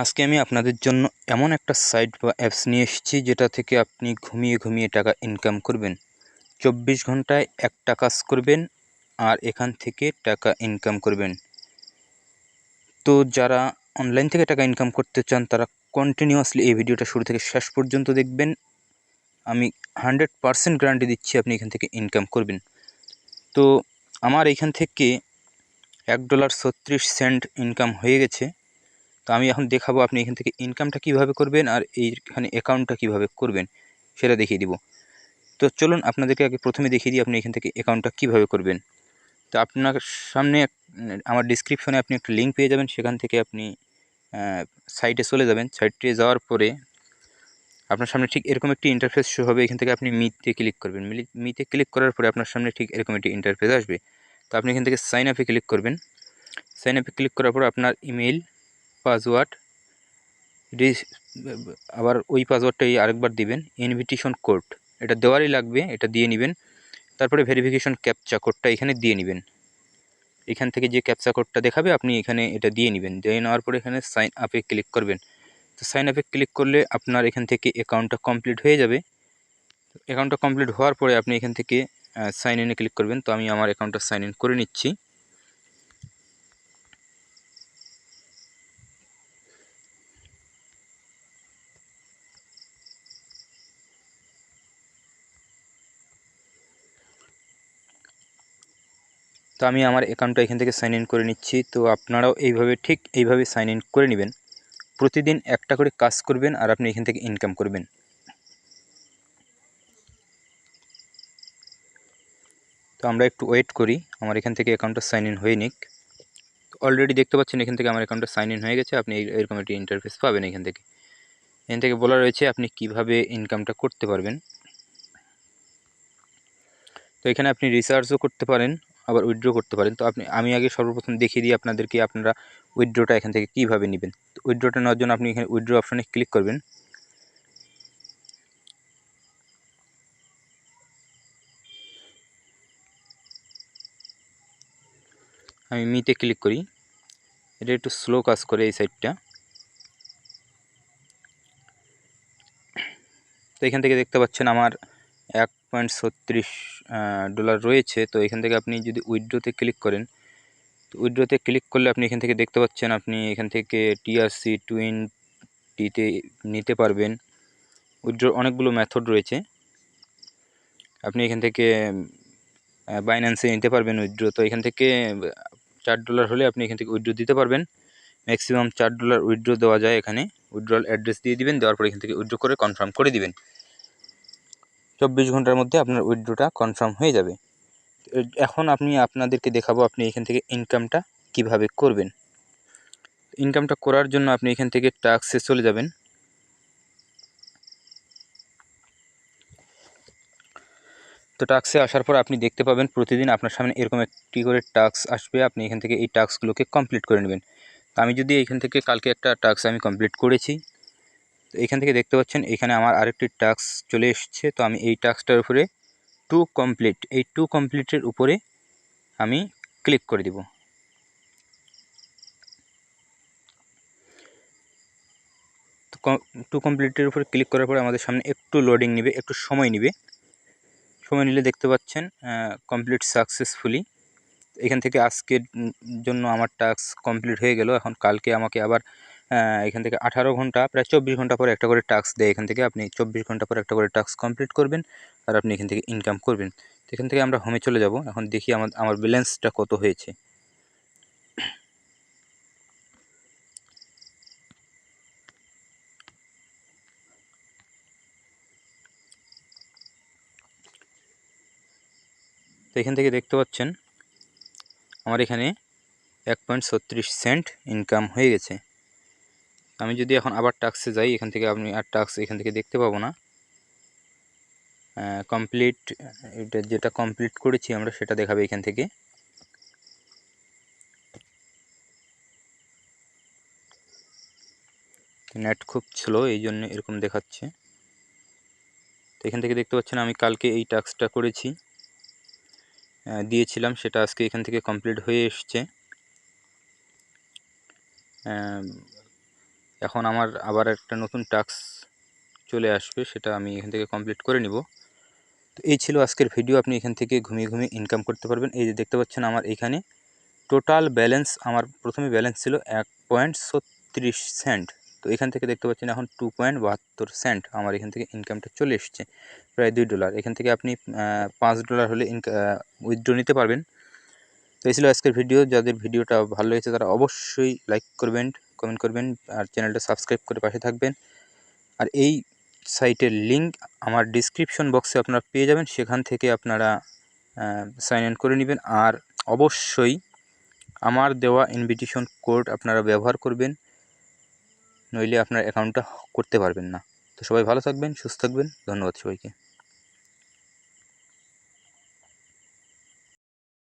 আজকে আমি আপনাদের জন্য এমন একটা সাইট বা অ্যাপস নিয়ে এসেছি যেটা থেকে আপনি ঘুমিয়ে ঘুমিয়ে টাকা ইনকাম করবেন। 24 ঘন্টায় একটা কাজ করবেন আর এখান থেকে টাকা ইনকাম করবেন। তো যারা অনলাইন থেকে টাকা ইনকাম করতে চান তারা কন্টিনিউয়াসলি এই ভিডিওটা শুরু থেকে শেষ পর্যন্ত দেখবেন। আমি 100% গ্যারান্টি দিচ্ছি আপনি এখান থেকে ইনকাম করবেন। তো আমার এখান থেকে $1.36 ইনকাম হয়ে গেছে। তো আমি এখন দেখাবো আপনি এখান থেকে ইনকামটা কিভাবে করবেন আর এইখানে অ্যাকাউন্টটা কিভাবে করবেন সেটা দেখিয়ে দিব। তো চলুন আপনাদেরকে আগে প্রথমে দেখিয়ে দিই আপনি এখান থেকে অ্যাকাউন্টটা কিভাবে করবেন। তো আপনার সামনে আমার ডিসক্রিপশনে আপনি একটা লিঙ্ক পেয়ে যাবেন, সেখান থেকে আপনি সাইটে চলে যাবেন। সাইটে যাওয়ার পরে আপনার সামনে ঠিক এরকম একটি ইন্টারফেস শো হবে। এখান থেকে আপনি মিতে ক্লিক করবেন। মিতে ক্লিক করার পরে আপনার সামনে ঠিক এরকম একটি ইন্টারফেস আসবে। তো আপনি এখান থেকে সাইন আপে ক্লিক করবেন। সাইন আপে ক্লিক করার পর আপনার ইমেল, পাসওয়ার্ড, আবার ওই পাসওয়ার্ডটাই আরেকবার দিবেন। ইনভিটেশন কোড এটা দেওয়ারই লাগবে, এটা দিয়ে নেবেন। তারপরে ভেরিফিকেশন ক্যাপচা কোডটা এখানে দিয়ে নেবেন। এখান থেকে যে ক্যাপচা কোডটা দেখাবে আপনি এখানে এটা দিয়ে নেবেন। দিয়ে নেওয়ার পরে এখানে সাইন আপে ক্লিক করবেন। তো সাইন আপে ক্লিক করলে আপনার এখান থেকে অ্যাকাউন্টটা কমপ্লিট হয়ে যাবে। অ্যাকাউন্টটা কমপ্লিট হওয়ার পরে আপনি এখান থেকে সাইন ইনে ক্লিক করবেন। তো আমি আমার অ্যাকাউন্টটা সাইন ইন করে নিচ্ছি। তো আমি আমার অ্যাকাউন্টটা এখান থেকে সাইন ইন করে নিচ্ছি। তো আপনারাও এইভাবে সাইন ইন করে নেবেন। প্রতিদিন একটা করে কাজ করবেন আর আপনি এখান থেকে ইনকাম করবেন। তো আমরা একটু ওয়েট করি, আমার এখান থেকে অ্যাকাউন্টটা সাইন ইন হয়ে নিক। অলরেডি দেখতে পাচ্ছেন এখান থেকে আমার অ্যাকাউন্টটা সাইন ইন হয়ে গেছে। আপনি এরকম একটি ইন্টারফেস পাবেন। এখান থেকে বলা রয়েছে আপনি কিভাবে ইনকামটা করতে পারবেন। তো এখানে আপনি রিচার্জও করতে পারেন, আবার উইথড্র করতে পারেন। তো আমি আগে সর্বপ্রথম দেখিয়ে দিই আপনাদেরকে আপনারা উইথড্রটা এখান থেকে কীভাবে নেবেন। তো উইথড্রটা নেওয়ার জন্য আপনি এখানে উইথড্র অপশনে ক্লিক করবেন। আমি মিতে ক্লিক করি। এটা একটু স্লো কাজ করে এই সাইটটা। তো এখান থেকে দেখতে পাচ্ছেন আমার $1.36 রয়েছে। তো এখান থেকে আপনি যদি উইথড্রোতে ক্লিক করেন, তো উইথড্রোতে ক্লিক করলে আপনি এখান থেকে দেখতে পাচ্ছেন আপনি এখান থেকে TRC20 নিতে পারবেন। উইথড্র অনেকগুলো মেথড রয়েছে। আপনি এখান থেকে বাইন্যান্সে নিতে পারবেন উইথড্র। তো এখান থেকে $4 হলে আপনি এখান থেকে উইথড্র দিতে পারবেন। ম্যাক্সিমাম $4 উইথড্র দেওয়া যায়। এখানে উইথড্রল অ্যাড্রেস দিয়ে দিবেন, দেওয়ার পরে এখান থেকে উইথড্র করে কনফার্ম করে দিবেন। 24 ঘন্টার মধ্যে আপনার উইথড্রটা কনফার্ম হয়ে যাবে। এখন আপনাদেরকে দেখাবো আপনি এখান থেকে ইনকামটা কিভাবে করবেন। ইনকামটা করার জন্য আপনি এখান থেকে টাস্কে চলে যাবেন। তো টাস্কে আসার পর আপনি দেখতে পাবেন প্রতিদিন আপনার সামনে এরকম একটি করে টাস্ক আসবে। আপনি এখান থেকে এই টাস্কগুলোকে কমপ্লিট করে নেবেন। তো আমি যদি এখান থেকে কালকে একটা টাস্ক আমি কমপ্লিট করেছি। তো এখান থেকে দেখতে পাচ্ছেন এখানে আমার আরেকটি টাস্ক চলে এসছে। তো আমি এই টাস্কটার উপরে এই টু কমপ্লিটের উপরে আমি ক্লিক করে দিব। তো টু কমপ্লিটের উপরে ক্লিক করার পরে আমাদের সামনে একটু লোডিং নেবে, একটু সময় নেবে। সময় নিলে দেখতে পাচ্ছেন কমপ্লিট সাকসেসফুলি। এখান থেকে আজকের জন্য আমার টাস্ক কমপ্লিট হয়ে গেল। এখন কালকে আমাকে আবার এখান থেকে 18 ঘন্টা, প্রায় 24 ঘন্টা পরে একটা করে টাস্ক দেয়। এখান থেকে আপনি 24 ঘন্টা পরে একটা করে টাস্ক কমপ্লিট করবেন আর আপনি এখান থেকে ইনকাম করবেন। তো এখান থেকে আমরা হোমে চলে যাব। এখন দেখি আমার ব্যালেন্সটা কত হয়েছে। তো এখান থেকে দেখতে পাচ্ছেন আমার এখানে $1.36 ইনকাম হয়ে গেছে। আমি যদি এখন আবার টাস্কে যাই, এখান থেকে আপনি আর টাস্ক এখান থেকে দেখতে পাবো না। কমপ্লিট, এটা যেটা কমপ্লিট করেছি আমরা সেটা দেখাবে এখান থেকে। নেট খুব স্লো, এই জন্য এরকম দেখাচ্ছে। তো এখান থেকে দেখতে পাচ্ছেন আমি কালকে এই টাস্কটা করেছি, দিয়েছিলাম, সেটা আজকে এখান থেকে কমপ্লিট হয়ে এসছে। এখন আমার আবার একটা নতুন টাস্ক চলে আসবে, সেটা আমি এখান থেকে কমপ্লিট করে নিব। তো এই ছিল আজকের ভিডিও। আপনি এখান থেকে ঘুমিয়ে ঘুমিয়ে ইনকাম করতে পারবেন। এই যে দেখতে পাচ্ছেন আমার এখানে টোটাল ব্যালেন্স, আমার প্রথমে ব্যালেন্স ছিল 1.36 সেন্ট। তো এখান থেকে দেখতে পাচ্ছেন এখন 2.72 সেন্ট আমার এখান থেকে ইনকামটা চলে এসছে, প্রায় $2। এখান থেকে আপনি $5 হলে উইথড্র নিতে পারবেন। তো এই ছিল আজকের ভিডিও। যাদের ভিডিওটা ভালো লেগেছে তারা অবশ্যই লাইক করবেন, কমেন্ট করবেন আর চ্যানেলটা সাবস্ক্রাইব করে পাশে থাকবেন। আর এই সাইটের লিঙ্ক আমার ডিসক্রিপশন বক্সে আপনারা পেয়ে যাবেন, সেখান থেকে আপনারা সাইন ইন করে নেবেন। আর অবশ্যই আমার দেওয়া ইনভিটেশন কোড আপনারা ব্যবহার করবেন, নইলে আপনার অ্যাকাউন্টটা করতে পারবেন না। তো সবাই ভালো থাকবেন, সুস্থ থাকবেন। ধন্যবাদ সবাইকে।